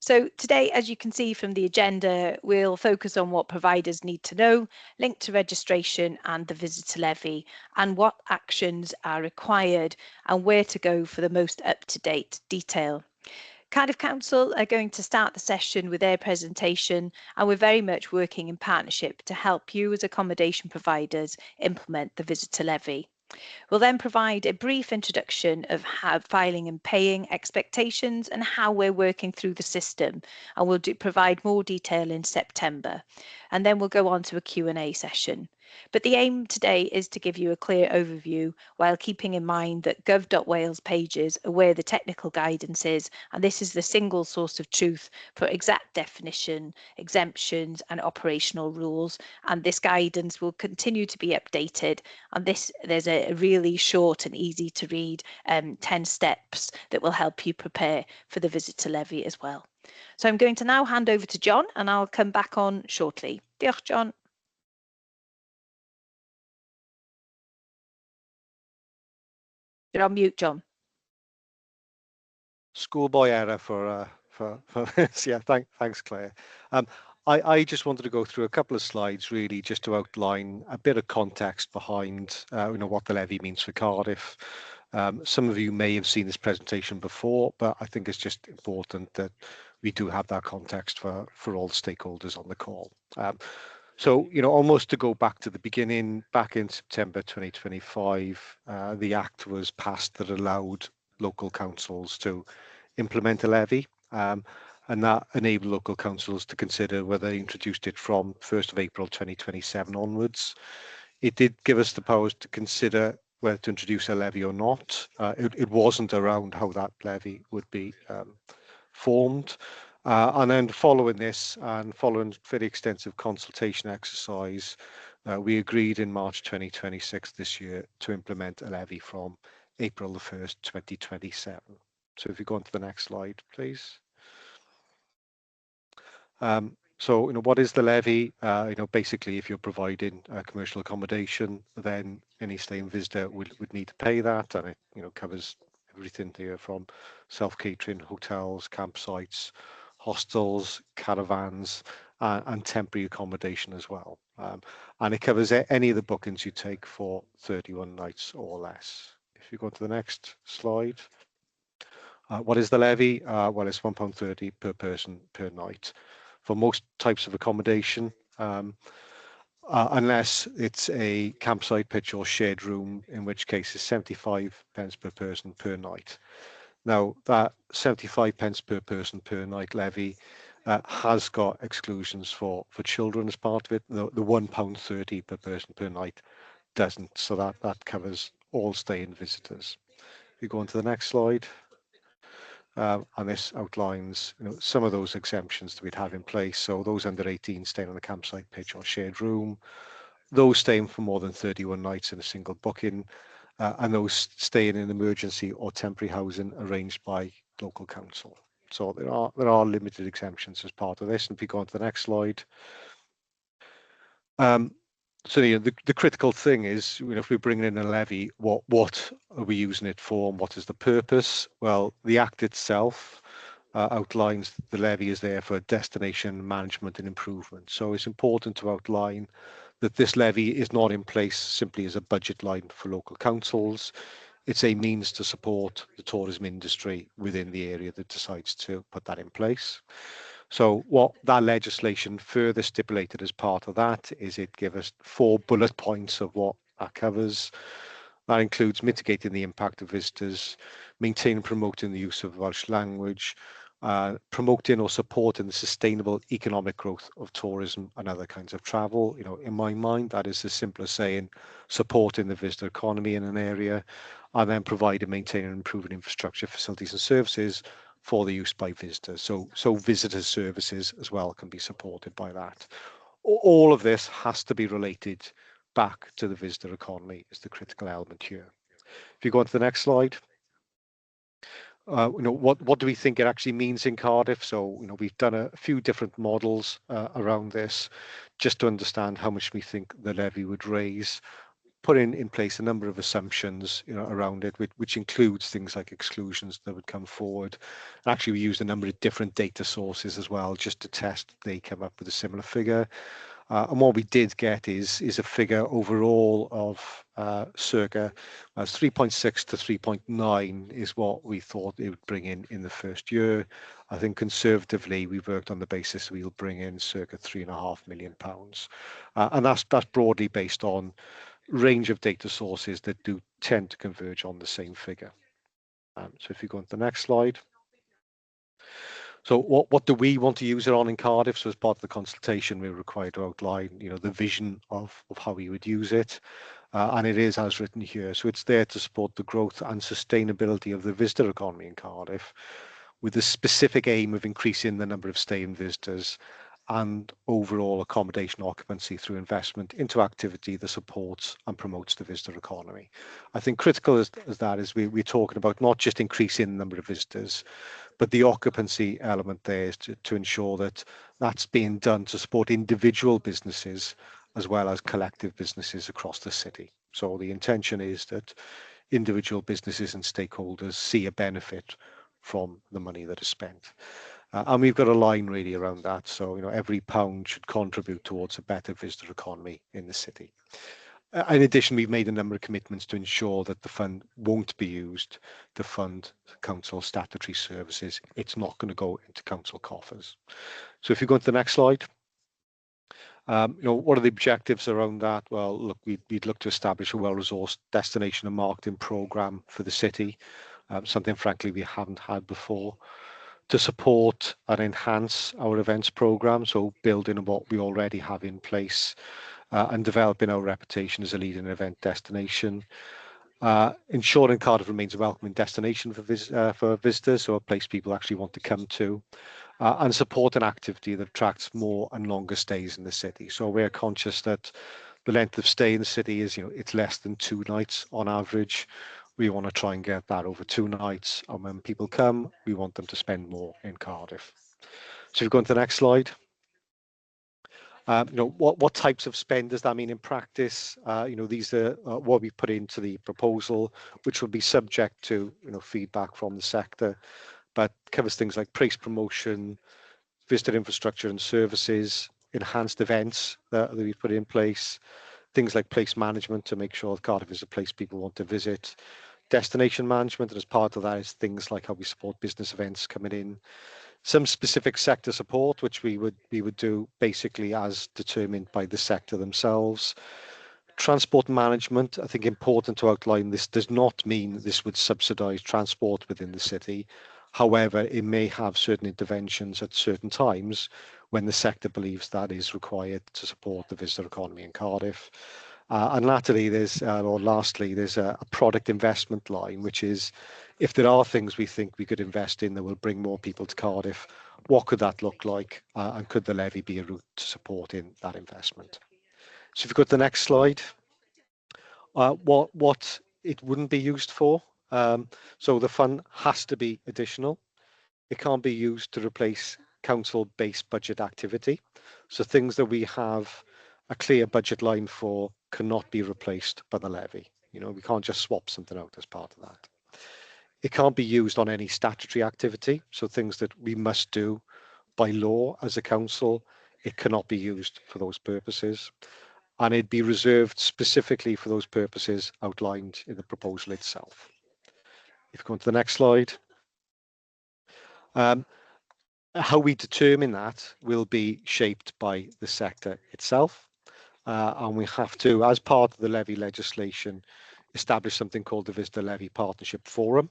So today, as you can see from the agenda, we'll focus on what providers need to know, linked to registration and the visitor levy, and what actions are required and where to go for the most up-to-date detail. Cardiff Council are going to start the session with their presentation, and we're very much working in partnership to help you as accommodation providers implement the visitor levy. We'll then provide a brief introduction of how filing and paying expectations and how we're working through the system, and we'll provide more detail in September. And then we'll go on to a Q&A session. But the aim today is to give you a clear overview while keeping in mind that gov.wales pages are where the technical guidance is, and this is the single source of truth for exact definition, exemptions and operational rules. And this guidance will continue to be updated. And there's a really short and easy to read 10 steps that will help you prepare for the visitor levy as well. So I'm going to now hand over to John and I'll come back on shortly. Diolch, John. You're on mute, John. Schoolboy error for this. Yeah, thanks, Claire. I just wanted to go through a couple of slides, really, just to outline a bit of context behind, what the levy means for Cardiff. Some of you may have seen this presentation before, but I think it's just important that we do have that context for all the stakeholders on the call. So, almost to go back to the beginning, back in September 2025, the Act was passed that allowed local councils to implement a levy, and that enabled local councils to consider whether they introduced it from 1st of April 2027 onwards. It did give us the powers to consider whether to introduce a levy or not. It wasn't around how that levy would be formed. And then following this and following very extensive consultation exercise, we agreed in March 2026 this year to implement a levy from April the 1st, 2027. So if you go on to the next slide, please. So, what is the levy? Basically, if you're providing commercial accommodation, then any staying visitor would need to pay that, and it, covers everything here from self-catering, hotels, campsites, hostels, caravans, and temporary accommodation as well. And it covers any of the bookings you take for 31 nights or less. If you go to the next slide. What is the levy? Well, it's £1.30 per person per night for most types of accommodation, unless it's a campsite, pitch or shared room, in which case it's 75 pence per person per night. Now, that 75 pence per person per night levy has got exclusions for children as part of it. The £1.30 per person per night doesn't, so that covers all staying visitors. If you go on to the next slide. And this outlines some of those exemptions that we'd have in place. So those under 18 staying on the campsite, pitch or shared room, those staying for more than 31 nights in a single booking, and those staying in emergency or temporary housing arranged by local council. So there are limited exemptions as part of this. And if we go on to the next slide. So the critical thing is, if we're bringing in a levy, what are we using it for, and what is the purpose? Well, the Act itself outlines the levy is there for destination management and improvement. So it's important to outline that this levy is not in place simply as a budget line for local councils. It's a means to support the tourism industry within the area that decides to put that in place. So what that legislation further stipulated as part of that is it gives us 4 bullet points of what that covers. That includes mitigating the impact of visitors, maintaining and promoting the use of Welsh language, promoting or supporting the sustainable economic growth of tourism and other kinds of travel. In my mind, that is as simple as saying supporting the visitor economy in an area, and then providing, maintaining and improving infrastructure, facilities and services for the use by visitors. So visitor services as well can be supported by that. All of this has to be related back to the visitor economy is the critical element here. If you go on to the next slide. What do we think it actually means in Cardiff? So, we've done a few different models around this just to understand how much we think the levy would raise. put in place a number of assumptions, around it, which includes things like exclusions that would come forward. And actually, we used a number of different data sources as well, just to test they come up with a similar figure. And what we did get is a figure overall of circa 3.6 to 3.9 is what we thought it would bring in the first year. I think conservatively we worked on the basis we'll bring in circa £3.5 million, and that's broadly based on range of data sources that do tend to converge on the same figure. So if you go on to the next slide. So what do we want to use it on in Cardiff? So as part of the consultation, we're required to outline, the vision of how we would use it. And it is as written here. So it's there to support the growth and sustainability of the visitor economy in Cardiff, with the specific aim of increasing the number of staying visitors and overall accommodation occupancy through investment into activity that supports and promotes the visitor economy. I think critical as that is we're talking about not just increasing the number of visitors, but the occupancy element there is to ensure that that's being done to support individual businesses as well as collective businesses across the city. So the intention is that individual businesses and stakeholders see a benefit from the money that is spent. And we've got a line really around that. So, every pound should contribute towards a better visitor economy in the city. In addition, we've made a number of commitments to ensure that the fund won't be used to fund council statutory services. It's not going to go into council coffers. So if you go to the next slide. What are the objectives around that? Well, look, we'd look to establish a well-resourced destination and marketing programme for the city, something frankly we haven't had before, to support and enhance our events programme, so building on what we already have in place, and developing our reputation as a leading event destination. Ensuring Cardiff remains a welcoming destination for visitors, so a place people actually want to come to, and support an activity that attracts more and longer stays in the city. So we're conscious that the length of stay in the city is, it's less than 2 nights on average. We want to try and get that over 2 nights, and when people come, we want them to spend more in Cardiff. So if you go on to the next slide. What types of spend does that mean in practice? These are what we put into the proposal, which will be subject to feedback from the sector, but covers things like price promotion, visitor infrastructure and services, enhanced events that we put in place, things like place management to make sure that Cardiff is a place people want to visit, destination management, and as part of that is things like how we support business events coming in, some specific sector support, which we would do basically as determined by the sector themselves. Transport management, I think important to outline, this does not mean this would subsidise transport within the city. However, it may have certain interventions at certain times when the sector believes that is required to support the visitor economy in Cardiff. And lastly, there's a product investment line, which is if there are things we think we could invest in that will bring more people to Cardiff, what could that look like? And could the levy be a route to supporting that investment? So if you go to the next slide, what it wouldn't be used for. So the fund has to be additional. It can't be used to replace council-based budget activity. So things that we have a clear budget line for cannot be replaced by the levy. We can't just swap something out as part of that. It can't be used on any statutory activity. So things that we must do by law as a council, it cannot be used for those purposes. And it'd be reserved specifically for those purposes outlined in the proposal itself. If you go on to the next slide. How we determine that will be shaped by the sector itself. And we have to, as part of the levy legislation, establish something called the Visitor Levy Partnership Forum.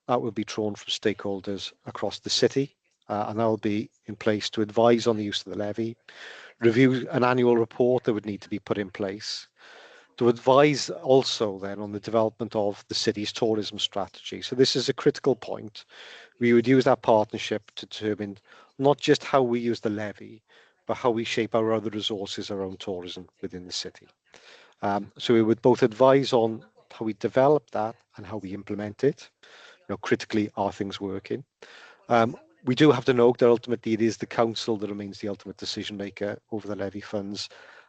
That will be drawn from stakeholders across the city, and that will be in place to advise on the use of the levy, review an annual report that would need to be put in place, to advise also then on the development of the city's tourism strategy. So this is a critical point. We would use that partnership to determine not just how we use the levy, but how we shape our other resources around tourism within the city. So we would both advise on how we develop that and how we implement it. Critically, are things working? We do have to note that ultimately it is the council that remains the ultimate decision maker over the levy funds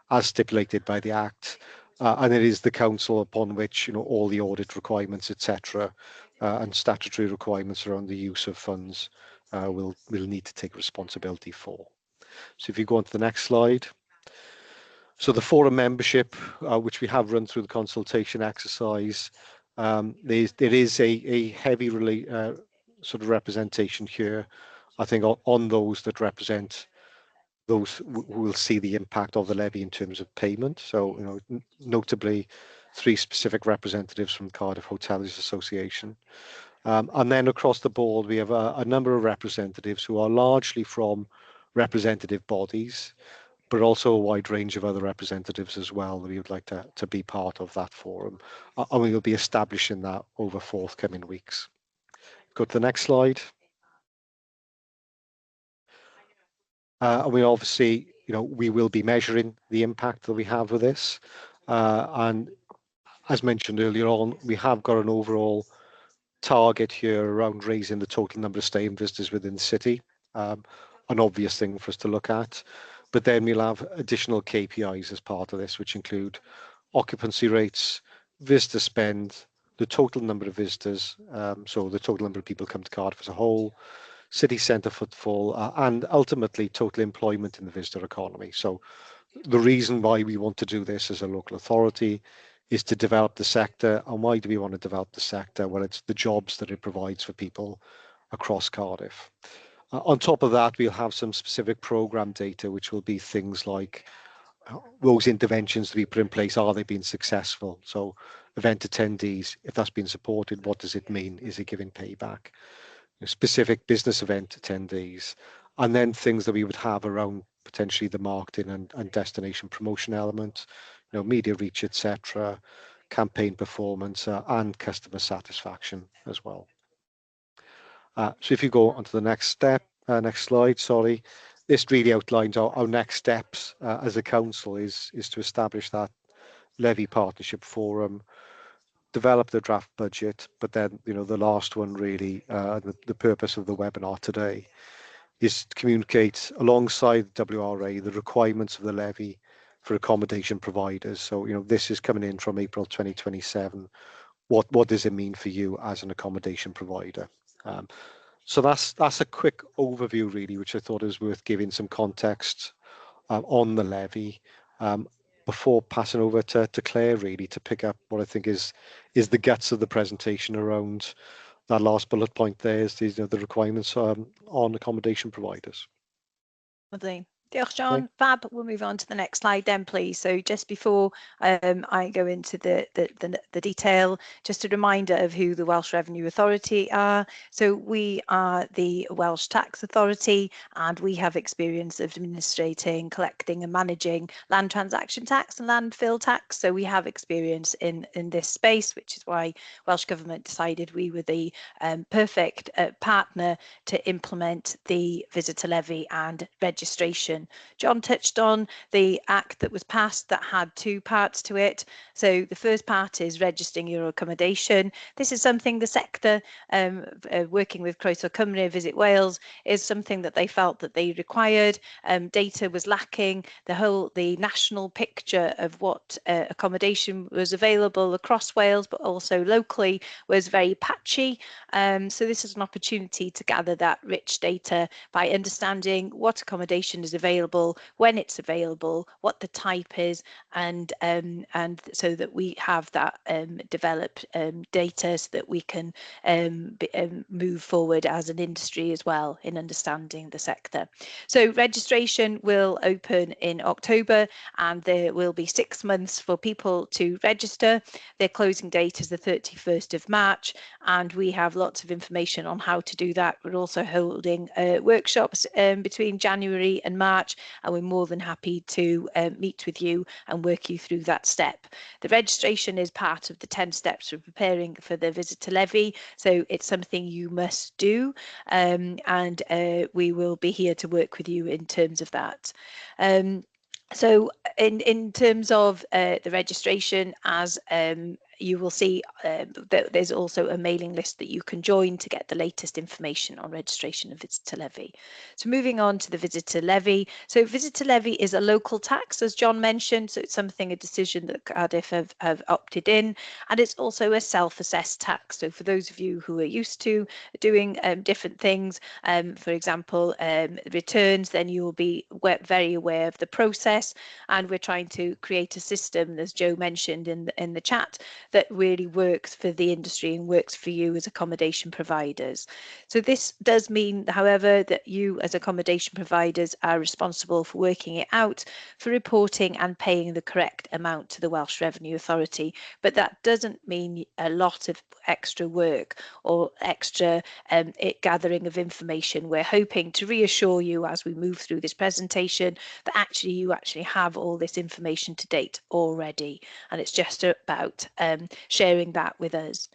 as stipulated by the Act. and it is the council upon which all the audit requirements, etc., and statutory requirements around the use of funds will need to take responsibility for. So if you go on to the next slide. So the forum membership, which we have run through the consultation exercise, there is a heavy sort of representation here, I think, on those that represent those who will see the impact of the levy in terms of payment. So, notably 3 specific representatives from Cardiff Hoteliers Association. And then across the board, we have a number of representatives who are largely from representative bodies, but also a wide range of other representatives as well that we would like to be part of that forum. And we will be establishing that over forthcoming weeks. Go to the next slide. And we obviously, we will be measuring the impact that we have with this. And as mentioned earlier on, we have got an overall target here around raising the total number of staying visitors within the city. An obvious thing for us to look at. But then we'll have additional KPIs as part of this, which include occupancy rates, visitor spend, the total number of visitors, so the total number of people come to Cardiff as a whole, city centre footfall, and ultimately total employment in the visitor economy. So the reason why we want to do this as a local authority is to develop the sector. And why do we want to develop the sector? Well, it's the jobs that it provides for people across Cardiff. On top of that, we'll have some specific programme data, which will be things like those interventions that we put in place, are they being successful? So event attendees, if that's been supported, what does it mean? Is it giving payback? Specific business event attendees, and then things that we would have around potentially the marketing and destination promotion element, media reach, etc., campaign performance, and customer satisfaction as well. So if you go on to the next slide, sorry, this really outlines our next steps as a council is to establish that Levy Partnership Forum, develop the draft budget, but then, the last one really, the purpose of the webinar today is to communicate alongside the WRA the requirements of the levy for accommodation providers. So, this is coming in from April 2027. What does it mean for you as an accommodation provider? So that's a quick overview really, which I thought is worth giving some context on the levy. Before passing over to Claire, really, to pick up what I think is the guts of the presentation around that last bullet point there, is the requirements on accommodation providers. Lovely. Diolch, John. Fab. We'll move on to the next slide then, please. So just before I go into the detail, just a reminder of who the Welsh Revenue Authority are. So we are the Welsh Tax Authority, and we have experience of administrating, collecting and managing land transaction tax and landfill tax. So we have experience in this space, which is why Welsh Government decided we were the perfect partner to implement the visitor levy and registration. John touched on the act that was passed that had 2 parts to it. So the first part is registering your accommodation. This is something the sector, working with Croeso Cymru, Visit Wales, is something that they felt that they required. Data was lacking. The national picture of what accommodation was available across Wales, but also locally, was very patchy. So this is an opportunity to gather that rich data by understanding what accommodation is available, when it's available, what the type is, and so that we have that developed data so that we can move forward as an industry as well in understanding the sector. So registration will open in October, and there will be 6 months for people to register. Their closing date is the 31st of March, and we have lots of information on how to do that. We're also holding workshops between January and March, and we're more than happy to meet with you and work you through that step. The registration is part of the 10 steps for preparing for the visitor levy, so it's something you must do, and we will be here to work with you in terms of that. So in terms of the registration, as you will see that there's also a mailing list that you can join to get the latest information on registration of visitor levy. So moving on to the visitor levy. So visitor levy is a local tax, as John mentioned, so it's a decision that Cardiff have opted in, and it's also a self-assessed tax. So for those of you who are used to doing different things, for example, returns, then you will be very aware of the process, and we're trying to create a system, as Joe mentioned in the chat, that really works for the industry and works for you as accommodation providers. So this does mean, however, that you as accommodation providers are responsible for working it out, for reporting and paying the correct amount to the Welsh Revenue Authority, but that doesn't mean a lot of extra work or extra gathering of information. We're hoping to reassure you as we move through this presentation that you actually have all this information to date already, and it's just about sharing that with us.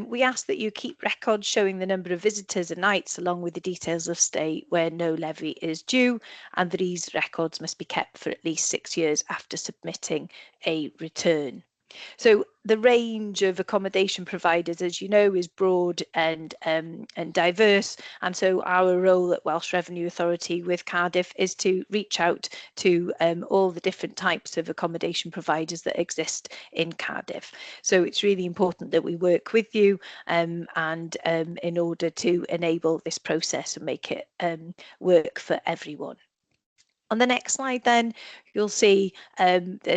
We ask that you keep records showing the number of visitors and nights along with the details of stay where no levy is due, and these records must be kept for at least 6 years after submitting a return. So the range of accommodation providers, as you know, is broad and diverse, and so our role at Welsh Revenue Authority with Cardiff is to reach out to all the different types of accommodation providers that exist in Cardiff. So it's really important that we work with you and in order to enable this process and make it work for everyone. On the next slide, then, you'll see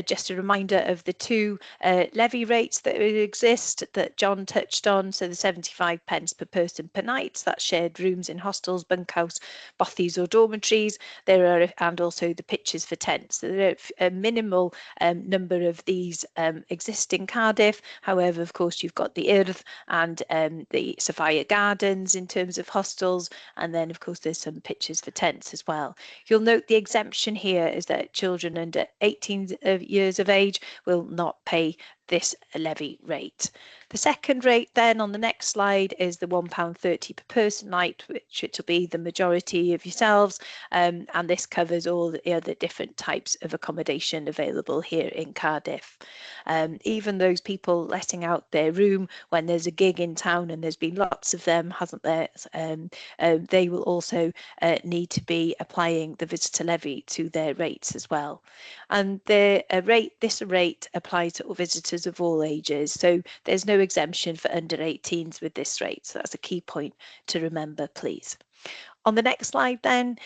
just a reminder of the two levy rates that exist that John touched on. So the 75 pence per person per night, that's shared rooms in hostels, bunkhouse, bothies or dormitories. There are, and also the pitches for tents. So there are a minimal number of these exist in Cardiff. However, of course, you've got the Urdd and the Sophia Gardens in terms of hostels. And then, of course, there's some pitches for tents as well. You'll note the exemption here is that children under 18 years of age will not pay this levy rate. The second rate then on the next slide is the £1.30 per person night, which it will be the majority of yourselves, and this covers all the other different types of accommodation available here in Cardiff. Even those people letting out their room when there's a gig in town, and there's been lots of them, hasn't there, they will also need to be applying the visitor levy to their rates as well. And this rate applies to all visitors of all ages, so there's no exemption for under 18s with this rate, so that's a key point to remember, please. On the next slide then,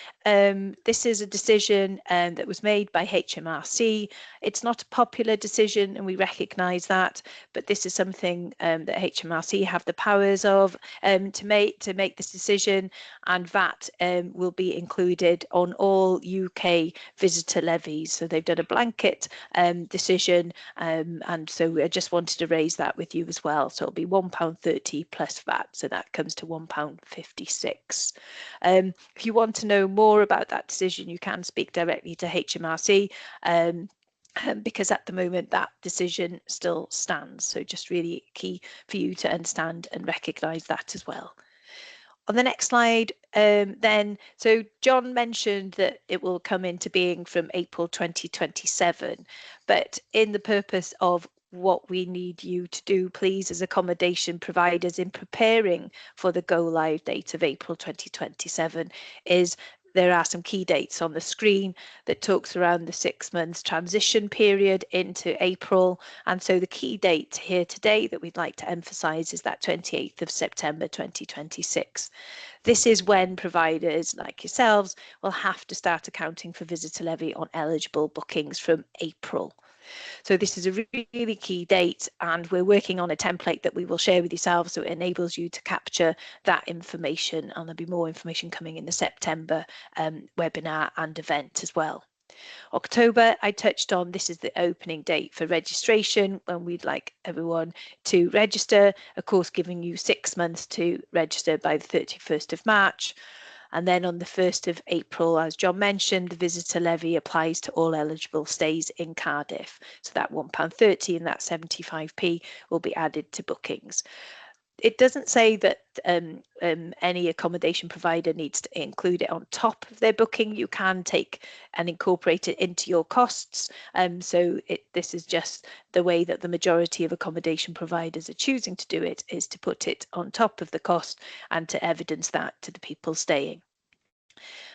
this is a decision that was made by HMRC. It's not a popular decision and we recognise that, but this is something that HMRC have the powers of to make this decision, and VAT will be included on all UK visitor levies. So they've done a blanket decision, and so I just wanted to raise that with you as well. So it'll be £1.30 plus VAT, so that comes to £1.56. If you want to know more about that decision, you can speak directly to HMRC because at the moment that decision still stands. So just really key for you to understand and recognise that as well. On the next slide, then, so John mentioned that it will come into being from April 2027, but in the purpose of what we need you to do, please, as accommodation providers in preparing for the go live date of April 2027, is there are some key dates on the screen that talks around the 6 months transition period into April. And so the key date here today that we'd like to emphasise is that 28th of September 2026. This is when providers like yourselves will have to start accounting for visitor levy on eligible bookings from April. So this is a really key date, and we're working on a template that we will share with yourselves so it enables you to capture that information, and there'll be more information coming in the September webinar and event as well. October, I touched on, this is the opening date for registration when we'd like everyone to register, of course giving you 6 months to register by the 31st of March. And then on the 1st of April, as John mentioned, the visitor levy applies to all eligible stays in Cardiff. So that £1.30 and that 75p will be added to bookings. it doesn't say that any accommodation provider needs to include it on top of their booking. You can take and incorporate it into your costs. This is just the way that the majority of accommodation providers are choosing to do it, is to put it on top of the cost and to evidence that to the people staying.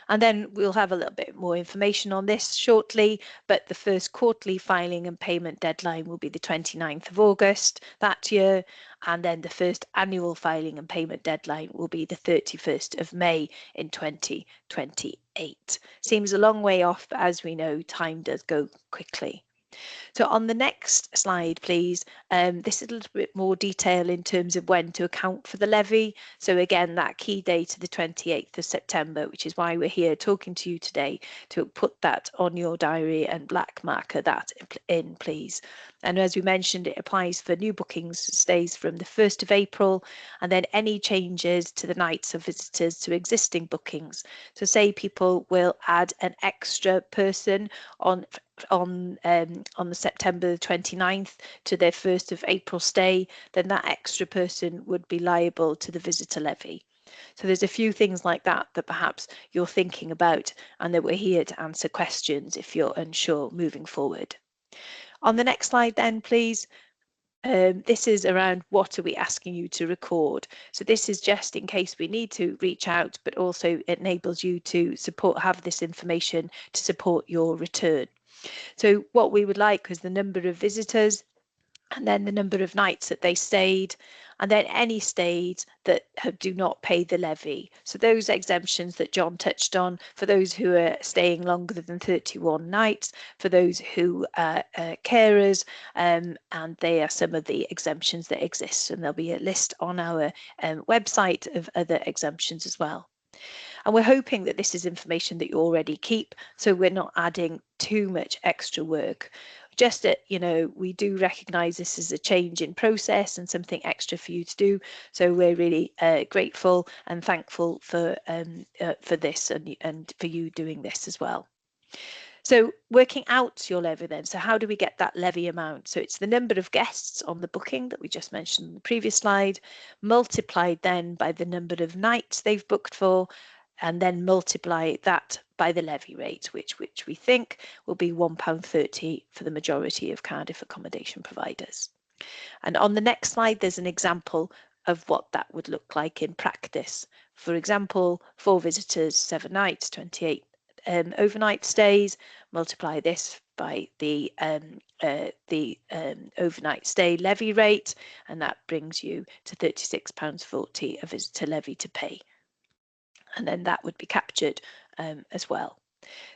And then we'll have a little bit more information on this shortly, but the first quarterly filing and payment deadline will be the 29th of August that year, and then the first annual filing and payment deadline will be the 31st of May in 2028. Seems a long way off, but as we know, time does go quickly. So on the next slide, please, this is a little bit more detail in terms of when to account for the levy. So again, that key date of the 28th of September, which is why we're here talking to you today, to put that on your diary and black marker that in, please. And as we mentioned, it applies for new bookings stays from the 1st of April, and then any changes to the nights of visitors to existing bookings. So say people will add an extra person on the September the 29th to their 1st of April stay, then that extra person would be liable to the visitor levy. So there's a few things like that that perhaps you're thinking about, and that we're here to answer questions if you're unsure moving forward. On the next slide then, please. This is around what are we asking you to record. So this is just in case we need to reach out, but also it enables you to have this information to support your return. So what we would like is the number of visitors, and then the number of nights that they stayed, and then any stays that do not pay the levy. So those exemptions that John touched on, for those who are staying longer than 31 nights, for those who are carers, and they are some of the exemptions that exist, and there'll be a list on our website of other exemptions as well. And we're hoping that this is information that you already keep, so we're not adding too much extra work. Just that, you know, we do recognise this is a change in process and something extra for you to do. So we're really grateful and thankful for this and for you doing this as well. So working out your levy then, so how do we get that levy amount? So it's the number of guests on the booking that we just mentioned in the previous slide, multiplied then by the number of nights they've booked for, and then multiply that by the levy rate, which we think will be £1.30 for the majority of Cardiff accommodation providers. And on the next slide, there's an example of what that would look like in practice. For example, 4 visitors, 7 nights, 28 overnight stays, multiply this by the overnight stay levy rate, and that brings you to £36.40 a visitor levy to pay. And then that would be captured as well.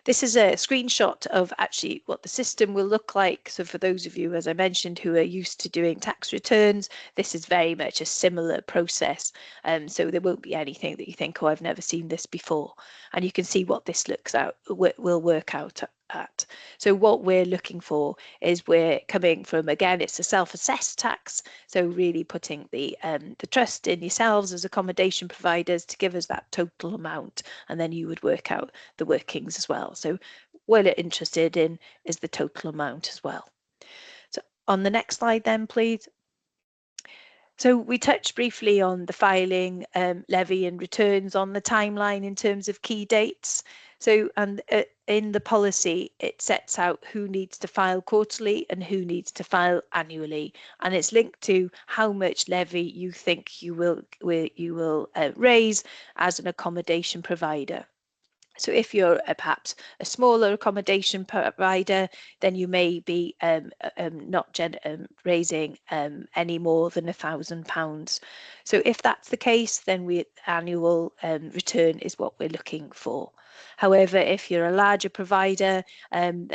This is a screenshot of actually what the system will look like. So for those of you, as I mentioned, who are used to doing tax returns, this is very much a similar process. So there won't be anything that you think, oh, I've never seen this before. And you can see what this will work out at. So what we're looking for is we're coming from, again, it's a self-assessed tax. So really putting the trust in yourselves as accommodation providers to give us that total amount, and then you would work out the workings as well. So what we're interested in is the total amount as well. So on the next slide then, please. So we touched briefly on the filing, levy and returns on the timeline in terms of key dates. So, and in the policy, it sets out who needs to file quarterly and who needs to file annually, and it's linked to how much levy you think you will raise as an accommodation provider. So if you're perhaps a smaller accommodation provider, then you may be not raising any more than £1,000. So if that's the case, then annual return is what we're looking for. However, if you're a larger provider, and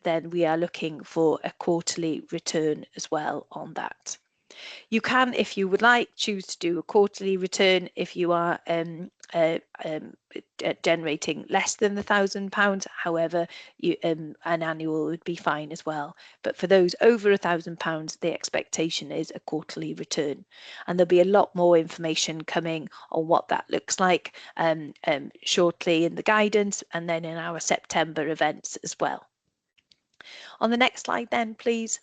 then we are looking for a quarterly return as well on that. You can, if you would like, choose to do a quarterly return if you are generating less than £1,000. However, an annual would be fine as well. But for those over £1,000, the expectation is a quarterly return. And there'll be a lot more information coming on what that looks like shortly in the guidance, and then in our September events as well. On the next slide then, please.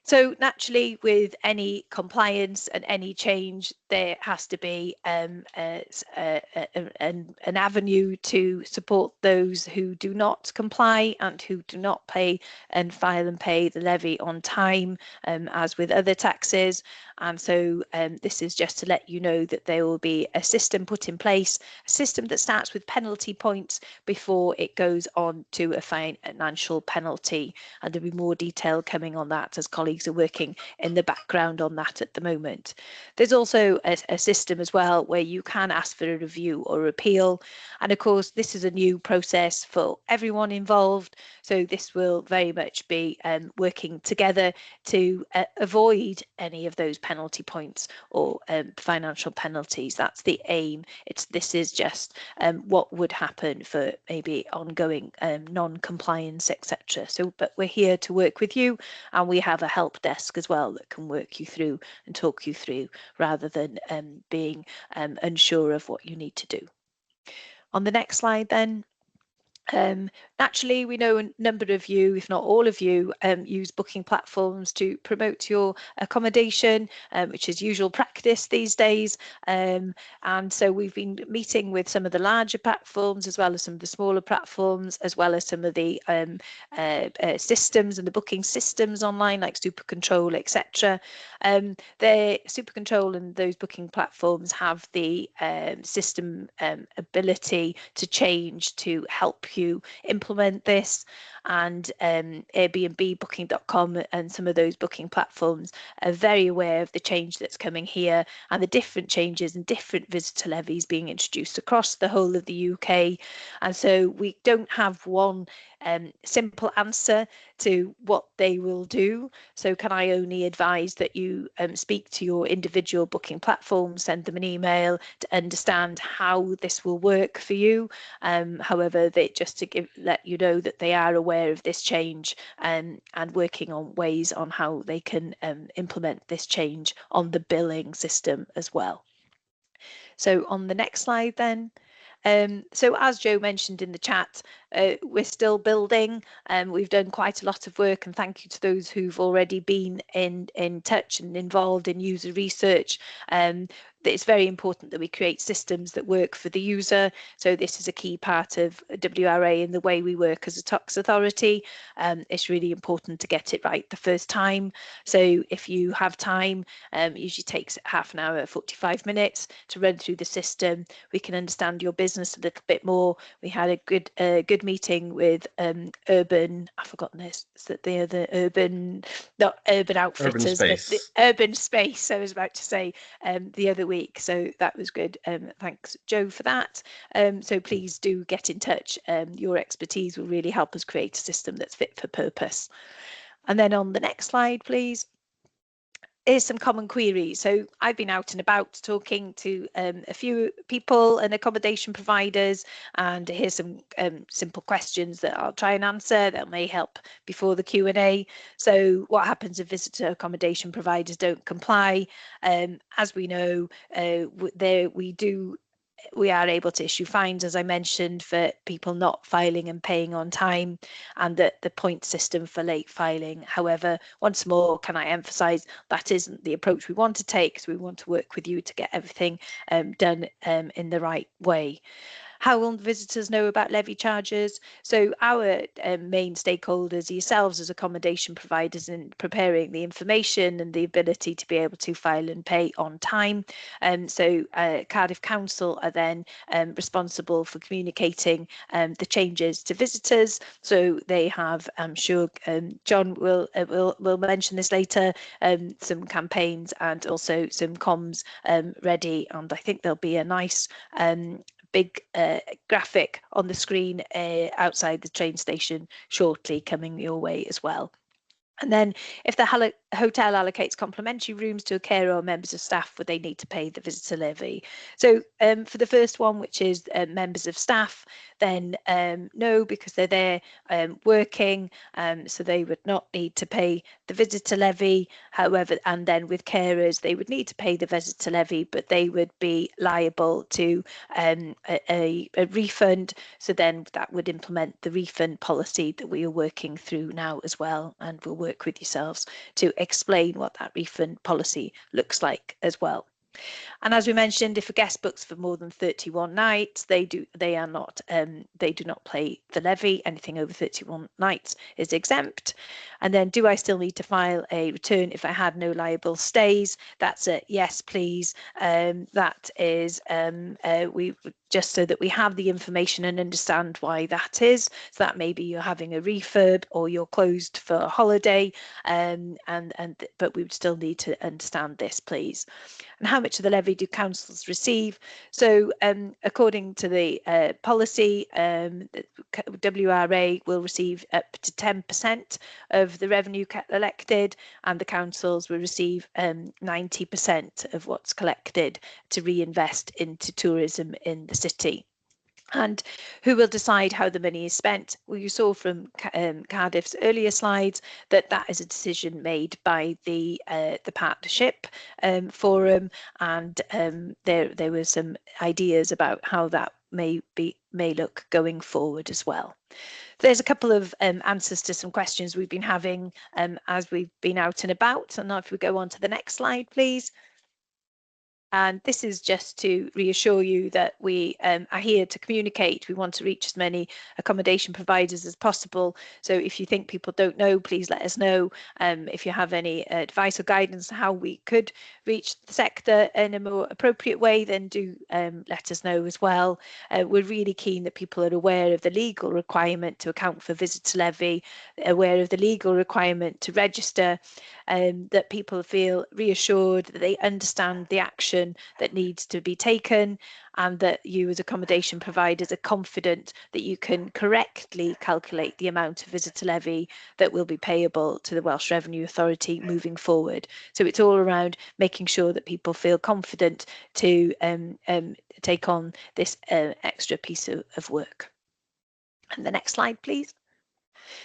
So naturally, with any compliance and any change, there has to be an avenue to support those who do not comply and who do not pay and file and pay the levy on time, as with other taxes. And so this is just to let you know that there will be a system put in place, a system that starts with penalty points before it goes on to a financial penalty. And there'll be more detail coming on that as colleagues are working in the background on that at the moment. There's also a system as well where you can ask for a review or appeal. And of course, this is a new process for everyone involved. So this will very much be working together to avoid any of those penalty points or financial penalties. That's the aim. This is just what would happen for maybe ongoing non-compliance, etc. So, but we're here to work with you, and we have a help desk as well that can work you through and talk you through rather than being unsure of what you need to do. On the next slide then. Naturally, we know a number of you, if not all of you, use booking platforms to promote your accommodation, which is usual practice these days. And so we've been meeting with some of the larger platforms, as well as some of the smaller platforms, as well as some of the systems and the booking systems online, like SuperControl, etc. The SuperControl and those booking platforms have the system ability to change to help you implement this, and Airbnb, Booking.com and some of those booking platforms are very aware of the change that's coming here and the different changes and different visitor levies being introduced across the whole of the UK. And so we don't have one simple answer to what they will do. So can I only advise that you speak to your individual booking platform, send them an email to understand how this will work for you. However, just to let you know that they are aware of this change and working on ways on how they can implement this change on the billing system as well. So on the next slide then. So as Joe mentioned in the chat, we're still building, and we've done quite a lot of work, and thank you to those who've already been in touch and involved in user research. It's very important that we create systems that work for the user. So this is a key part of WRA in the way we work as a tax authority. It's really important to get it right the first time. So if you have time, it usually takes half an hour, 45 minutes to run through the system. We can understand your business a little bit more. We had a good meeting with Urban, I've forgotten this, they're the Urban, not Urban Outfitters, but the Urban Space, I was about to say, the other week. So that was good. Thanks, Joe, for that. So please do get in touch. Your expertise will really help us create a system that's fit for purpose. And then on the next slide, please. Here's some common queries. So I've been out and about talking to a few people and accommodation providers, and here's some simple questions that I'll try and answer that may help before the Q&A. So what happens if visitor accommodation providers don't comply? As we know, we are able to issue fines, as I mentioned, for people not filing and paying on time, and the point system for late filing. However, once more, can I emphasise that isn't the approach we want to take, because we want to work with you to get everything done in the right way. How will visitors know about levy charges? So our main stakeholders, yourselves as accommodation providers, in preparing the information and the ability to be able to file and pay on time. So Cardiff Council are then responsible for communicating the changes to visitors. So they have, I'm sure John will mention this later, some campaigns and also some comms ready, and I think there'll be a nice big graphic on the screen outside the train station shortly coming your way as well. And then if the hotel allocates complimentary rooms to a carer or members of staff, would they need to pay the visitor levy? So for the first one, which is members of staff, then no, because they're there working, so they would not need to pay the visitor levy. However, and then with carers, they would need to pay the visitor levy, but they would be liable to a refund. So then that would implement the refund policy that we are working through now as well, and we'll work work with yourselves to explain what that refund policy looks like as well. And as we mentioned, if a guest books for more than 31 nights, they do not pay the levy. Anything over 31 nights is exempt. And then, do I still need to file a return if I had no liable stays? That's a yes, please. That is we just so that we have the information and understand why that is. So that maybe you're having a refurb or you're closed for a holiday, but we would still need to understand this, please. And how much of the levy do councils receive? So according to the policy, WRA will receive up to 10% of the revenue collected, and the councils will receive 90% of what's collected to reinvest into tourism in the city. And who will decide how the money is spent? Well, you saw from Cardiff's earlier slides that that is a decision made by the partnership forum, and there were some ideas about how that may look going forward as well. There's a couple of answers to some questions we've been having as we've been out and about. And now if we go on to the next slide, please. And this is just to reassure you that we are here to communicate. We want to reach as many accommodation providers as possible. So if you think people don't know, please let us know. If you have any advice or guidance on how we could reach the sector in a more appropriate way, then do let us know as well. We're really keen that people are aware of the legal requirement to account for visitor levy, aware of the legal requirement to register, that people feel reassured that they understand the action that needs to be taken, and that you as accommodation providers are confident that you can correctly calculate the amount of visitor levy that will be payable to the Welsh Revenue Authority moving forward. So it's all around making sure that people feel confident to take on this extra piece of work. And the next slide, please.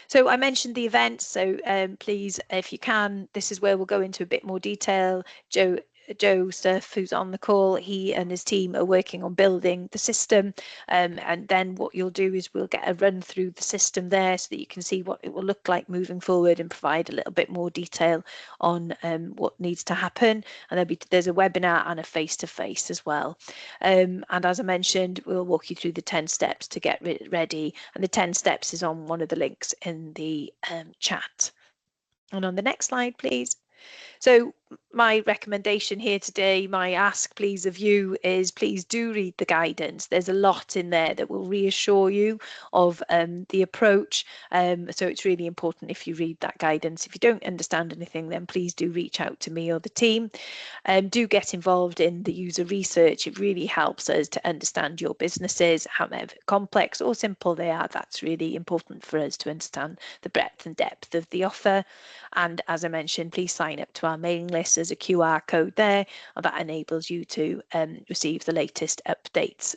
So I mentioned the events, so please, if you can, this is where we'll go into a bit more detail. Joe Surf, who's on the call, he and his team are working on building the system, and then what you'll do is we'll get a run through the system there so that you can see what it will look like moving forward and provide a little bit more detail on what needs to happen. And there's a webinar and a face-to-face as well. And as I mentioned, we'll walk you through the 10 steps to get ready, and the 10 steps is on one of the links in the chat. And on the next slide, please. So my recommendation here today, my ask please of you, is please do read the guidance. There's a lot in there that will reassure you of the approach. So it's really important if you read that guidance. If you don't understand anything, then please do reach out to me or the team. Do get involved in the user research. It really helps us to understand your businesses, however complex or simple they are. That's really important for us to understand the breadth and depth of the offer. And as I mentioned, please sign up to our mailing list. There's a QR code there, and that enables you to receive the latest updates